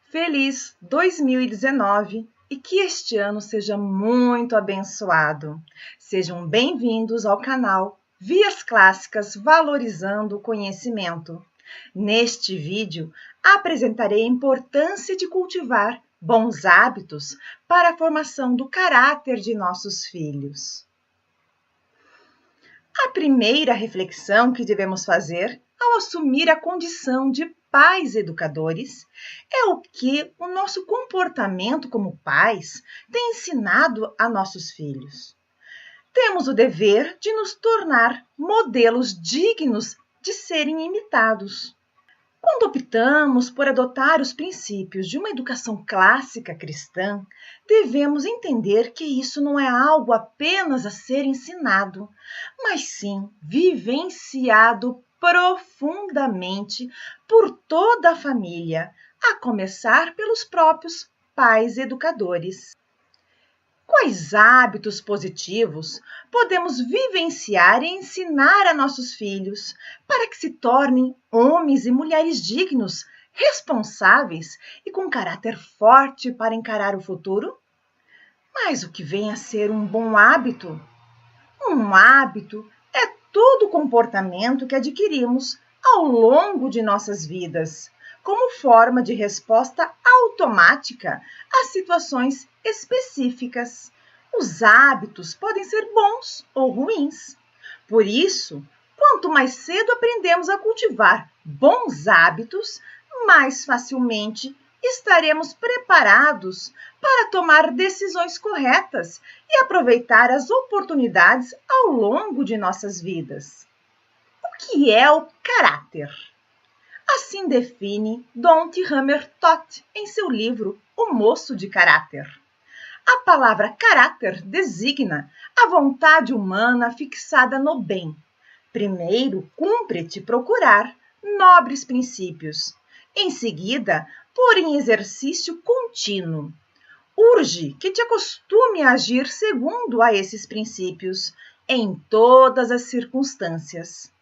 Feliz 2019 e que este ano seja muito abençoado. Sejam bem-vindos ao canal Vias Clássicas Valorizando o Conhecimento. Neste vídeo, apresentarei a importância de cultivar bons hábitos para a formação do caráter de nossos filhos. A primeira reflexão que devemos fazer ao assumir a condição de pais educadores é o que o nosso comportamento como pais tem ensinado a nossos filhos. Temos o dever de nos tornar modelos dignos de serem imitados. Quando optamos por adotar os princípios de uma educação clássica cristã, devemos entender que isso não é algo apenas a ser ensinado, mas sim vivenciado profundamente por toda a família, a começar pelos próprios pais educadores. Quais hábitos positivos podemos vivenciar e ensinar a nossos filhos para que se tornem homens e mulheres dignos, responsáveis e com caráter forte para encarar o futuro? Mas o que vem a ser um bom hábito? Um hábito é todo comportamento que adquirimos ao longo de nossas vidas, como forma de resposta automática a situações específicas. Os hábitos podem ser bons ou ruins. Por isso, quanto mais cedo aprendemos a cultivar bons hábitos, mais facilmente estaremos preparados para tomar decisões corretas e aproveitar as oportunidades ao longo de nossas vidas. O que é o caráter? Assim define Don T. Hammer Todd em seu livro O Moço de Caráter. A palavra caráter designa a vontade humana fixada no bem. Primeiro, cumpre-te procurar nobres princípios. Em seguida, pôr em exercício contínuo. Urge que te acostume a agir segundo a esses princípios, em todas as circunstâncias.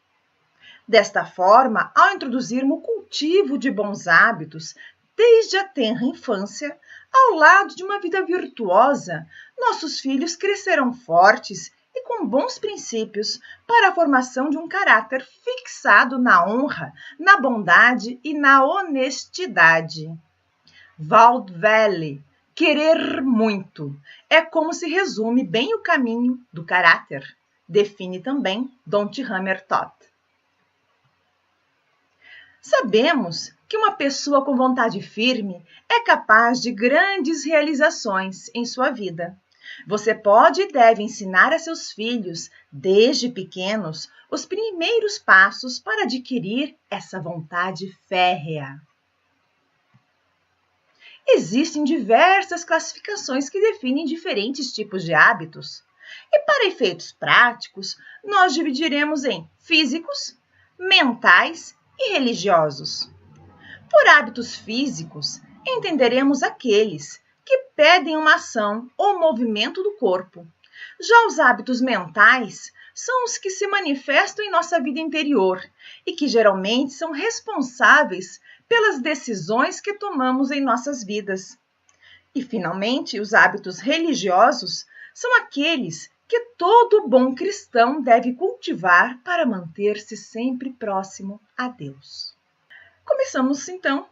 Desta forma, ao introduzirmos o cultivo de bons hábitos, desde a tenra infância, ao lado de uma vida virtuosa, nossos filhos crescerão fortes e com bons princípios para a formação de um caráter fixado na honra, na bondade e na honestidade. Walt Valley, querer muito, é como se resume bem o caminho do caráter, define também Don T. Hammer Todd. Sabemos que uma pessoa com vontade firme é capaz de grandes realizações em sua vida. Você pode e deve ensinar a seus filhos, desde pequenos, os primeiros passos para adquirir essa vontade férrea. Existem diversas classificações que definem diferentes tipos de hábitos. E para efeitos práticos, nós dividiremos em físicos, mentais e religiosos. Por hábitos físicos, entenderemos aqueles que pedem uma ação ou movimento do corpo. Já os hábitos mentais são os que se manifestam em nossa vida interior e que geralmente são responsáveis pelas decisões que tomamos em nossas vidas. E, finalmente, os hábitos religiosos são aqueles que todo bom cristão deve cultivar para manter-se sempre próximo a Deus. Começamos, então,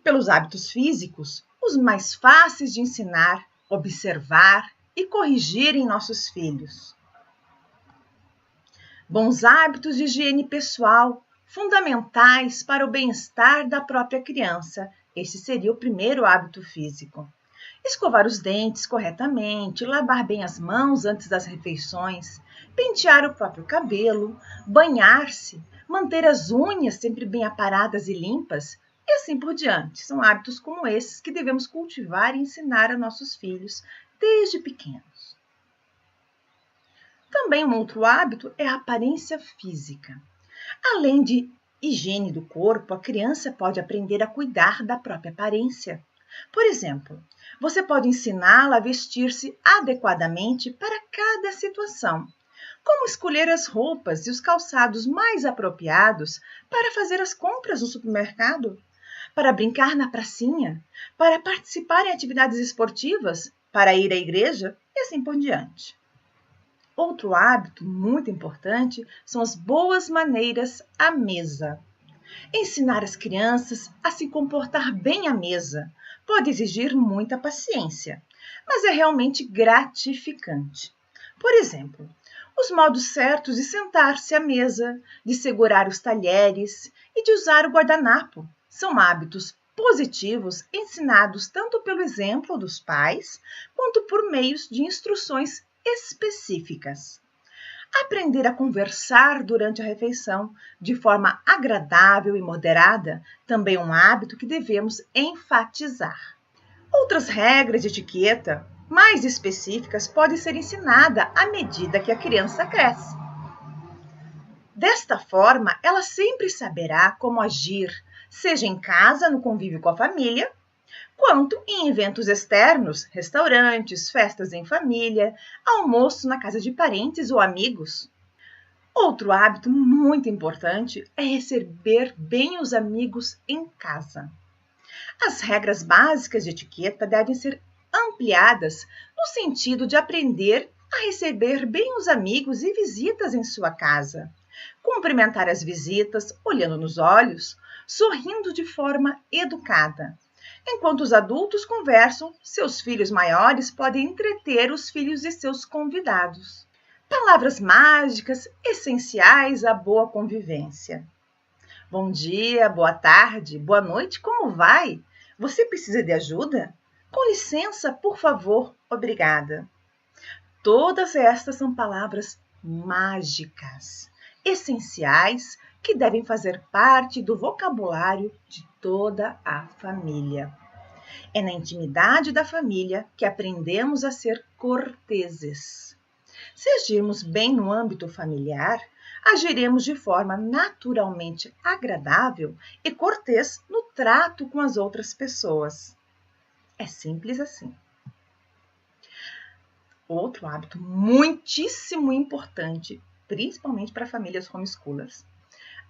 pelos hábitos físicos, os mais fáceis de ensinar, observar e corrigir em nossos filhos. Bons hábitos de higiene pessoal, fundamentais para o bem-estar da própria criança. Esse seria o primeiro hábito físico. Escovar os dentes corretamente, lavar bem as mãos antes das refeições, pentear o próprio cabelo, banhar-se, manter as unhas sempre bem aparadas e limpas, e assim por diante. São hábitos como esses que devemos cultivar e ensinar a nossos filhos desde pequenos. Também um outro hábito é a aparência física. Além de higiene do corpo, a criança pode aprender a cuidar da própria aparência. Por exemplo, você pode ensiná-la a vestir-se adequadamente para cada situação, como escolher as roupas e os calçados mais apropriados para fazer as compras no supermercado, para brincar na pracinha, para participar em atividades esportivas, para ir à igreja e assim por diante. Outro hábito muito importante são as boas maneiras à mesa. Ensinar as crianças a se comportar bem à mesa pode exigir muita paciência, mas é realmente gratificante. Por exemplo, os modos certos de sentar-se à mesa, de segurar os talheres e de usar o guardanapo são hábitos positivos ensinados tanto pelo exemplo dos pais quanto por meios de instruções específicas. Aprender a conversar durante a refeição de forma agradável e moderada também é um hábito que devemos enfatizar. Outras regras de etiqueta mais específicas podem ser ensinadas à medida que a criança cresce. Desta forma, ela sempre saberá como agir, seja em casa, no convívio com a família, quanto em eventos externos, restaurantes, festas em família, almoço na casa de parentes ou amigos. Outro hábito muito importante é receber bem os amigos em casa. As regras básicas de etiqueta devem ser ampliadas no sentido de aprender a receber bem os amigos e visitas em sua casa. Cumprimentar as visitas olhando nos olhos, sorrindo de forma educada. Enquanto os adultos conversam, seus filhos maiores podem entreter os filhos de seus convidados. Palavras mágicas essenciais à boa convivência. Bom dia, boa tarde, boa noite, como vai? Você precisa de ajuda? Com licença, por favor, obrigada. Todas estas são palavras mágicas, essenciais, que devem fazer parte do vocabulário de toda a família. É na intimidade da família que aprendemos a ser corteses. Se agirmos bem no âmbito familiar, agiremos de forma naturalmente agradável e cortês no trato com as outras pessoas. É simples assim. Outro hábito muitíssimo importante, principalmente para famílias homeschoolers,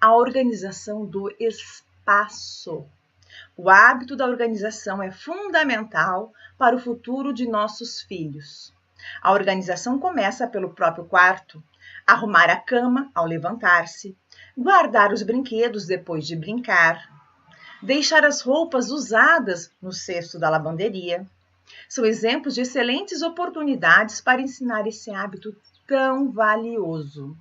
a organização do espaço. O hábito da organização é fundamental para o futuro de nossos filhos. A organização começa pelo próprio quarto, arrumar a cama ao levantar-se, guardar os brinquedos depois de brincar, deixar as roupas usadas no cesto da lavanderia. São exemplos de excelentes oportunidades para ensinar esse hábito tão valioso.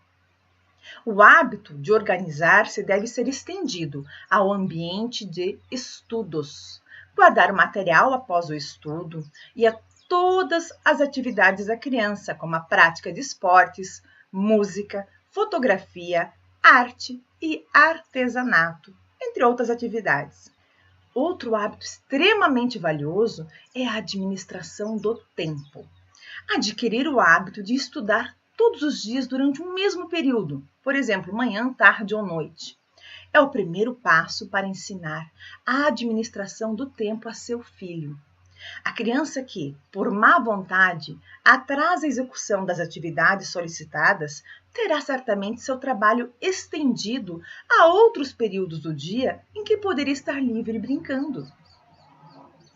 O hábito de organizar-se deve ser estendido ao ambiente de estudos, guardar o material após o estudo e a todas as atividades da criança, como a prática de esportes, música, fotografia, arte e artesanato, entre outras atividades. Outro hábito extremamente valioso é a administração do tempo. Adquirir o hábito de estudar todos os dias durante um mesmo período, por exemplo, manhã, tarde ou noite. É o primeiro passo para ensinar a administração do tempo a seu filho. A criança que, por má vontade, atrasa a execução das atividades solicitadas, terá certamente seu trabalho estendido a outros períodos do dia em que poderia estar livre brincando.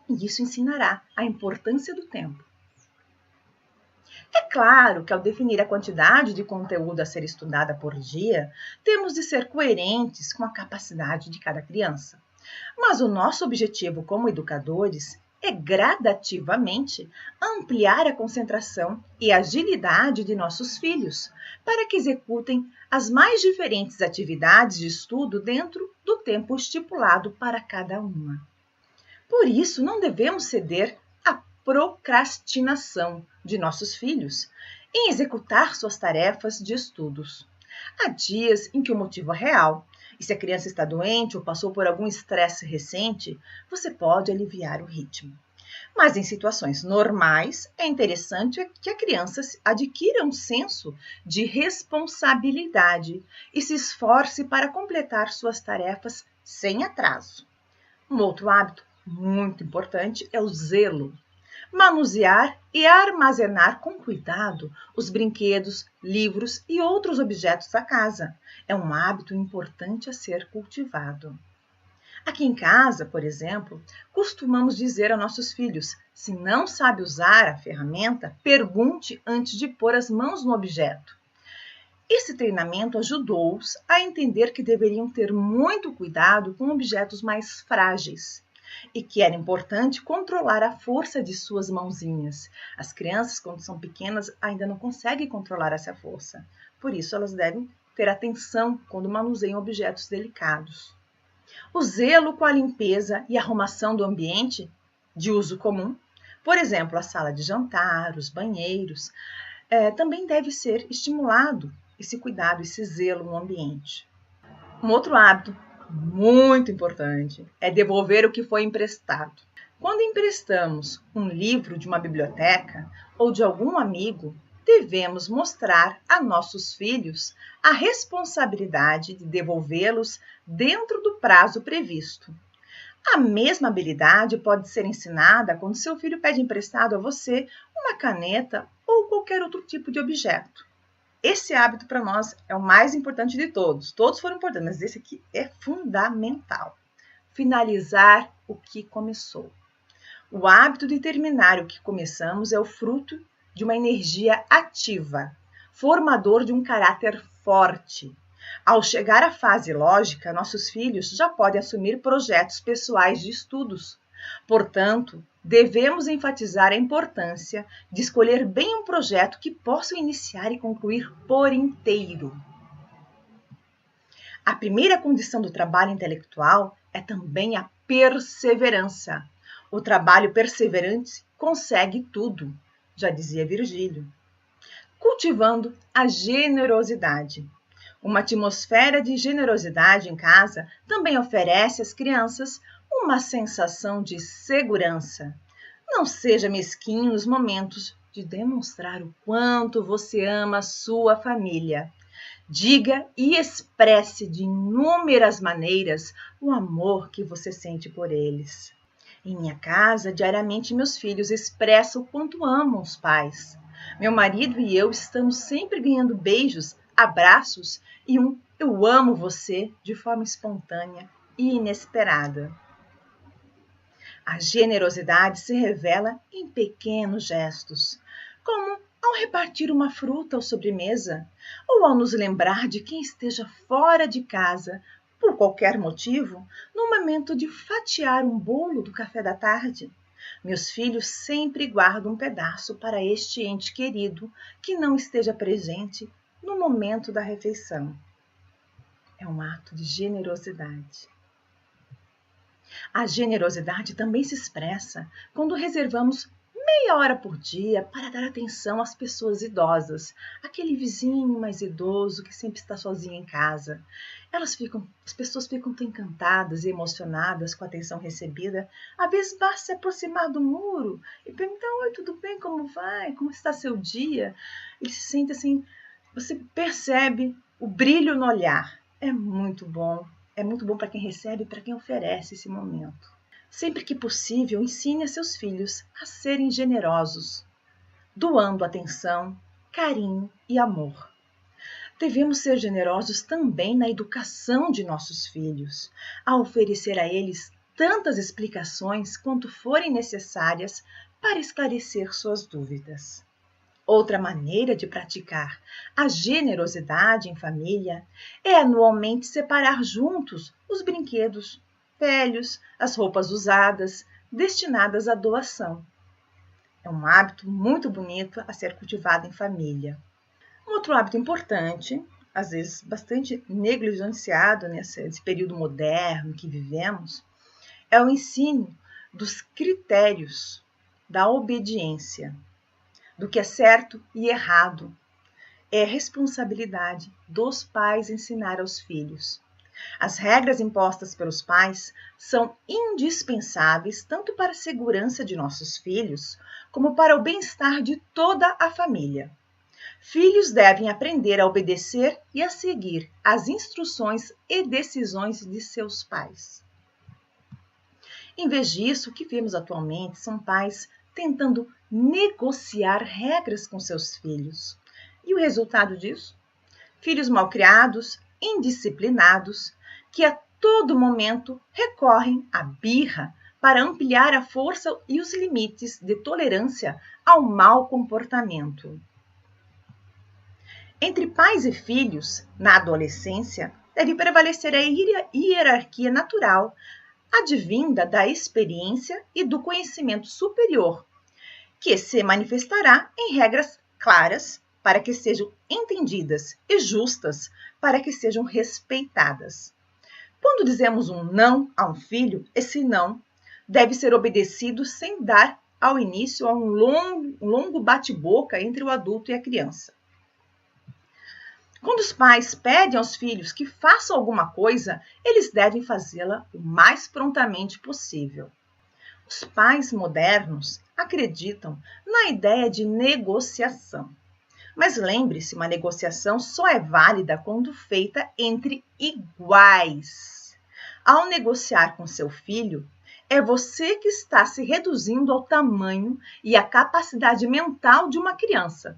E isso ensinará a importância do tempo. É claro que ao definir a quantidade de conteúdo a ser estudada por dia, temos de ser coerentes com a capacidade de cada criança. Mas o nosso objetivo como educadores é gradativamente ampliar a concentração e agilidade de nossos filhos, para que executem as mais diferentes atividades de estudo dentro do tempo estipulado para cada uma. Por isso, não devemos ceder à procrastinação de nossos filhos em executar suas tarefas de estudos. Há dias em que o motivo é real, e se a criança está doente ou passou por algum estresse recente, você pode aliviar o ritmo. Mas em situações normais, é interessante que a criança adquira um senso de responsabilidade e se esforce para completar suas tarefas sem atraso. Um outro hábito muito importante é o zelo. Manusear e armazenar com cuidado os brinquedos, livros e outros objetos da casa. É um hábito importante a ser cultivado. Aqui em casa, por exemplo, costumamos dizer a nossos filhos: se não sabe usar a ferramenta, pergunte antes de pôr as mãos no objeto. Esse treinamento ajudou-os a entender que deveriam ter muito cuidado com objetos mais frágeis e que era importante controlar a força de suas mãozinhas. As crianças, quando são pequenas, ainda não conseguem controlar essa força. Por isso, elas devem ter atenção quando manuseiam objetos delicados. O zelo com a limpeza e arrumação do ambiente de uso comum, por exemplo, a sala de jantar, os banheiros, também deve ser estimulado esse cuidado, esse zelo no ambiente. Um outro hábito muito importante é devolver o que foi emprestado. Quando emprestamos um livro de uma biblioteca ou de algum amigo, devemos mostrar a nossos filhos a responsabilidade de devolvê-los dentro do prazo previsto. A mesma habilidade pode ser ensinada quando seu filho pede emprestado a você uma caneta ou qualquer outro tipo de objeto. Esse hábito para nós é o mais importante de todos. Todos foram importantes, mas esse aqui é fundamental. Finalizar o que começou. O hábito de terminar o que começamos é o fruto de uma energia ativa, formador de um caráter forte. Ao chegar à fase lógica, nossos filhos já podem assumir projetos pessoais de estudos. Portanto, devemos enfatizar a importância de escolher bem um projeto que possam iniciar e concluir por inteiro. A primeira condição do trabalho intelectual é também a perseverança. O trabalho perseverante consegue tudo, já dizia Virgílio. Cultivando a generosidade. Uma atmosfera de generosidade em casa também oferece às crianças uma sensação de segurança. Não seja mesquinho nos momentos de demonstrar o quanto você ama a sua família. Diga e expresse de inúmeras maneiras o amor que você sente por eles. Em minha casa, diariamente meus filhos expressam o quanto amam os pais. Meu marido e eu estamos sempre ganhando beijos, abraços e um "eu amo você" de forma espontânea e inesperada. A generosidade se revela em pequenos gestos, como ao repartir uma fruta ou sobremesa, ou ao nos lembrar de quem esteja fora de casa, por qualquer motivo, no momento de fatiar um bolo do café da tarde. Meus filhos sempre guardam um pedaço para este ente querido que não esteja presente no momento da refeição. É um ato de generosidade. A generosidade também se expressa quando reservamos meia hora por dia para dar atenção às pessoas idosas, aquele vizinho mais idoso que sempre está sozinho em casa. As pessoas ficam tão encantadas e emocionadas com a atenção recebida. Às vezes basta se aproximar do muro e perguntar: oi, tudo bem? Como vai? Como está seu dia? Ele se sente assim, você percebe o brilho no olhar. É muito bom para quem recebe e para quem oferece esse momento. Sempre que possível, ensine a seus filhos a serem generosos, doando atenção, carinho e amor. Devemos ser generosos também na educação de nossos filhos, a oferecer a eles tantas explicações quanto forem necessárias para esclarecer suas dúvidas. Outra maneira de praticar a generosidade em família é anualmente separar juntos os brinquedos velhos, as roupas usadas, destinadas à doação. É um hábito muito bonito a ser cultivado em família. Um outro hábito importante, às vezes bastante negligenciado nesse período moderno que vivemos, é o ensino dos critérios da obediência, do que é certo e errado. É responsabilidade dos pais ensinar aos filhos. As regras impostas pelos pais são indispensáveis tanto para a segurança de nossos filhos, como para o bem-estar de toda a família. Filhos devem aprender a obedecer e a seguir as instruções e decisões de seus pais. Em vez disso, o que vemos atualmente são pais tentando negociar regras com seus filhos. E o resultado disso? Filhos malcriados, indisciplinados, que a todo momento recorrem à birra para ampliar a força e os limites de tolerância ao mau comportamento. Entre pais e filhos, na adolescência, deve prevalecer a hierarquia natural, advinda da experiência e do conhecimento superior, que se manifestará em regras claras para que sejam entendidas e justas para que sejam respeitadas. Quando dizemos um não a um filho, esse não deve ser obedecido sem dar ao início a um longo bate-boca entre o adulto e a criança. Quando os pais pedem aos filhos que façam alguma coisa, eles devem fazê-la o mais prontamente possível. Os pais modernos acreditam na ideia de negociação. Mas lembre-se, uma negociação só é válida quando feita entre iguais. Ao negociar com seu filho, é você que está se reduzindo ao tamanho e à capacidade mental de uma criança.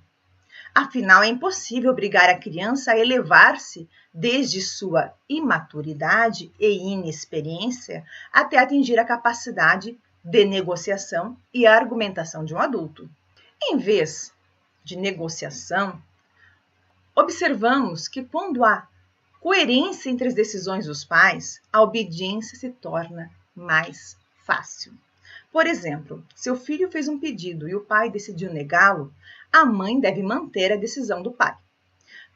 Afinal, é impossível obrigar a criança a elevar-se desde sua imaturidade e inexperiência até atingir a capacidade de negociação e argumentação de um adulto. Em vez de negociação, observamos que quando há coerência entre as decisões dos pais, a obediência se torna mais fácil. Por exemplo, seu filho fez um pedido e o pai decidiu negá-lo, a mãe deve manter a decisão do pai.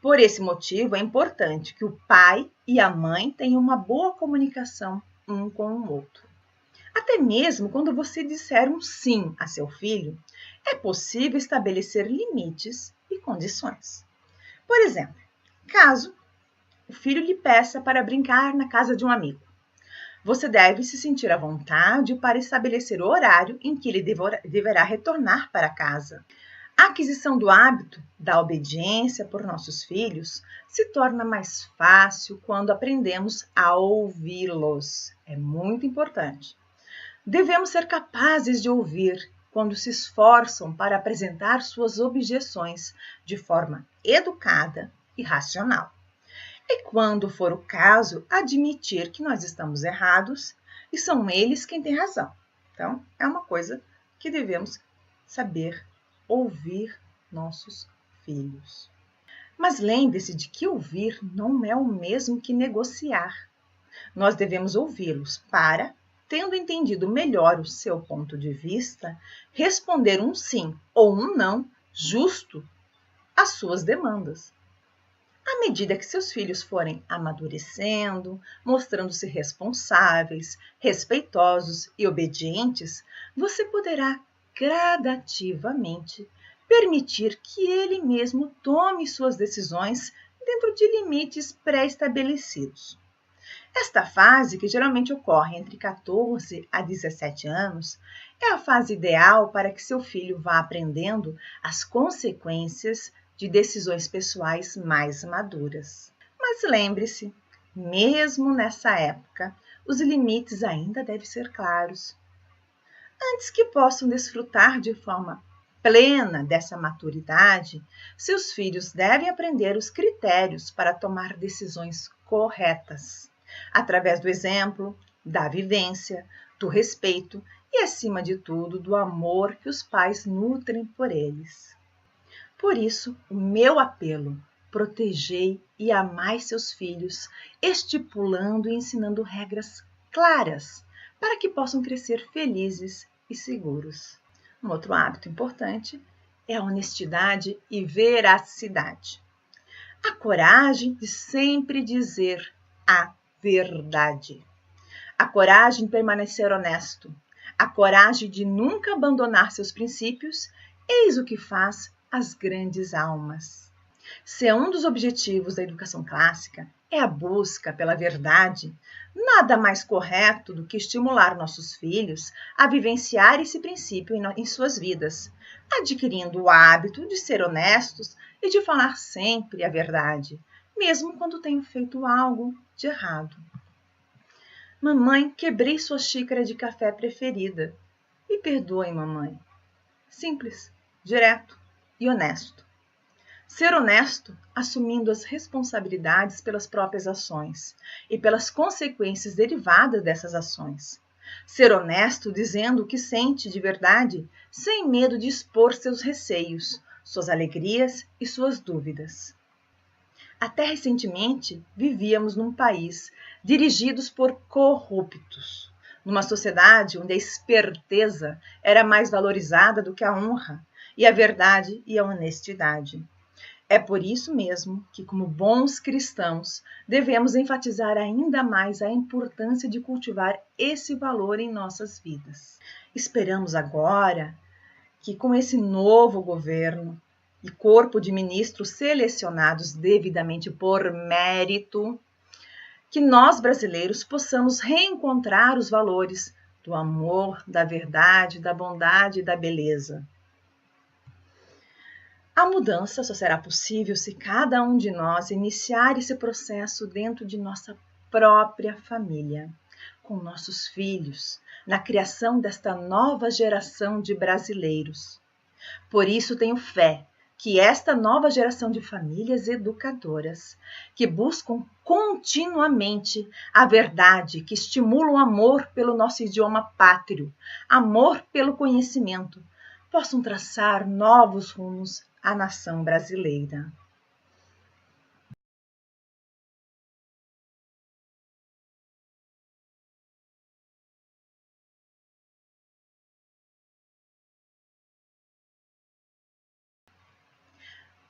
Por esse motivo, é importante que o pai e a mãe tenham uma boa comunicação um com o outro. Até mesmo quando você disser um sim a seu filho, é possível estabelecer limites e condições. Por exemplo, caso o filho lhe peça para brincar na casa de um amigo, você deve se sentir à vontade para estabelecer o horário em que ele deverá retornar para casa. A aquisição do hábito da obediência por nossos filhos se torna mais fácil quando aprendemos a ouvi-los. É muito importante. Devemos ser capazes de ouvir quando se esforçam para apresentar suas objeções de forma educada e racional. E quando for o caso, admitir que nós estamos errados e são eles quem têm razão. Então, é uma coisa que devemos saber ouvir nossos filhos. Mas lembre-se de que ouvir não é o mesmo que negociar. Nós devemos ouvi-los para, tendo entendido melhor o seu ponto de vista, responder um sim ou um não justo às suas demandas. À medida que seus filhos forem amadurecendo, mostrando-se responsáveis, respeitosos e obedientes, você poderá gradativamente permitir que ele mesmo tome suas decisões dentro de limites pré-estabelecidos. Esta fase, que geralmente ocorre entre 14 a 17 anos, é a fase ideal para que seu filho vá aprendendo as consequências de decisões pessoais mais maduras. Mas lembre-se, mesmo nessa época, os limites ainda devem ser claros. Antes que possam desfrutar de forma plena dessa maturidade, seus filhos devem aprender os critérios para tomar decisões corretas, através do exemplo, da vivência, do respeito e, acima de tudo, do amor que os pais nutrem por eles. Por isso, o meu apelo: protegei e amai seus filhos, estipulando e ensinando regras claras para que possam crescer felizes e seguros. Um outro hábito importante é a honestidade e veracidade. A coragem de sempre dizer a verdade. A coragem de permanecer honesto. A coragem de nunca abandonar seus princípios. Eis o que faz as grandes almas. Se é um dos objetivos da educação clássica é a busca pela verdade, nada mais correto do que estimular nossos filhos a vivenciar esse princípio em suas vidas, adquirindo o hábito de ser honestos e de falar sempre a verdade, mesmo quando tenham feito algo de errado. Mamãe, quebrei sua xícara de café preferida. Me perdoe, mamãe. Simples, direto e honesto. Ser honesto, assumindo as responsabilidades pelas próprias ações e pelas consequências derivadas dessas ações. Ser honesto dizendo o que sente de verdade, sem medo de expor seus receios, suas alegrias e suas dúvidas. Até recentemente, vivíamos num país dirigidos por corruptos, numa sociedade onde a esperteza era mais valorizada do que a honra, e a verdade e a honestidade. É por isso mesmo que, como bons cristãos, devemos enfatizar ainda mais a importância de cultivar esse valor em nossas vidas. Esperamos agora que, com esse novo governo e corpo de ministros selecionados devidamente por mérito, que nós brasileiros possamos reencontrar os valores do amor, da verdade, da bondade e da beleza. A mudança só será possível se cada um de nós iniciar esse processo dentro de nossa própria família, com nossos filhos, na criação desta nova geração de brasileiros. Por isso tenho fé que esta nova geração de famílias educadoras, que buscam continuamente a verdade, que estimulam o amor pelo nosso idioma pátrio, amor pelo conhecimento, possam traçar novos rumos à nação brasileira.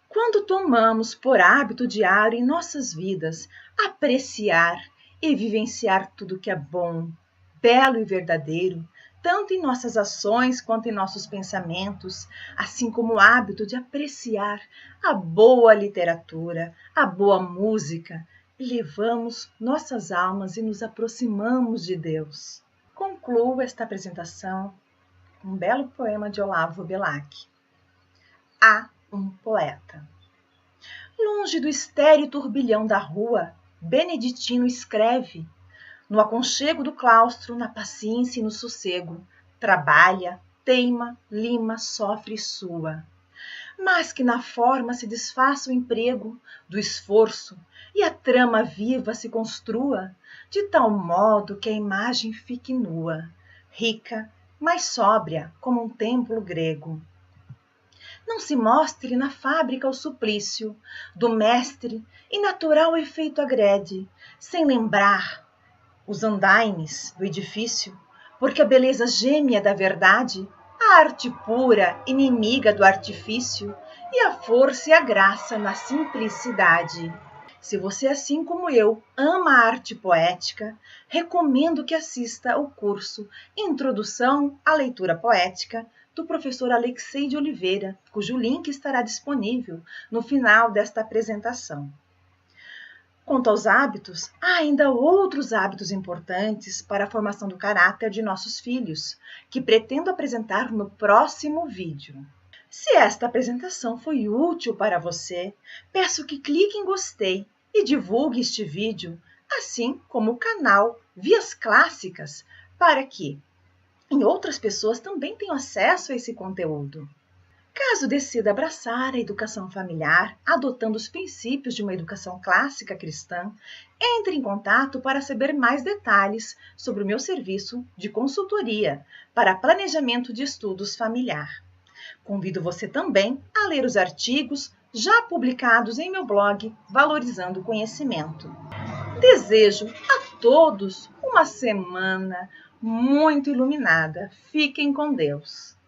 Quando tomamos por hábito diário em nossas vidas apreciar e vivenciar tudo que é bom, belo e verdadeiro, tanto em nossas ações quanto em nossos pensamentos, assim como o hábito de apreciar a boa literatura, a boa música, elevamos nossas almas e nos aproximamos de Deus. Concluo esta apresentação com um belo poema de Olavo Bilac. Há um poeta. Longe do estéril turbilhão da rua, Beneditino escreve. No aconchego do claustro, na paciência e no sossego, trabalha, teima, lima, sofre e sua. Mas que na forma se desfaça o emprego do esforço e a trama viva se construa, de tal modo que a imagem fique nua, rica, mas sóbria como um templo grego. Não se mostre na fábrica o suplício do mestre e natural efeito agrede, sem lembrar os andaimes do edifício, porque a beleza gêmea da verdade, a arte pura, inimiga do artifício, e a força e a graça na simplicidade. Se você, assim como eu, ama a arte poética, recomendo que assista ao curso Introdução à Leitura Poética, do professor Alexei de Oliveira, cujo link estará disponível no final desta apresentação. Quanto aos hábitos, há ainda outros hábitos importantes para a formação do caráter de nossos filhos, que pretendo apresentar no próximo vídeo. Se esta apresentação foi útil para você, peço que clique em gostei e divulgue este vídeo, assim como o canal Vias Clássicas, para que outras pessoas também tenham acesso a esse conteúdo. Caso decida abraçar a educação familiar, adotando os princípios de uma educação clássica cristã, entre em contato para saber mais detalhes sobre o meu serviço de consultoria para planejamento de estudos familiar. Convido você também a ler os artigos já publicados em meu blog Valorizando o Conhecimento. Desejo a todos uma semana muito iluminada. Fiquem com Deus.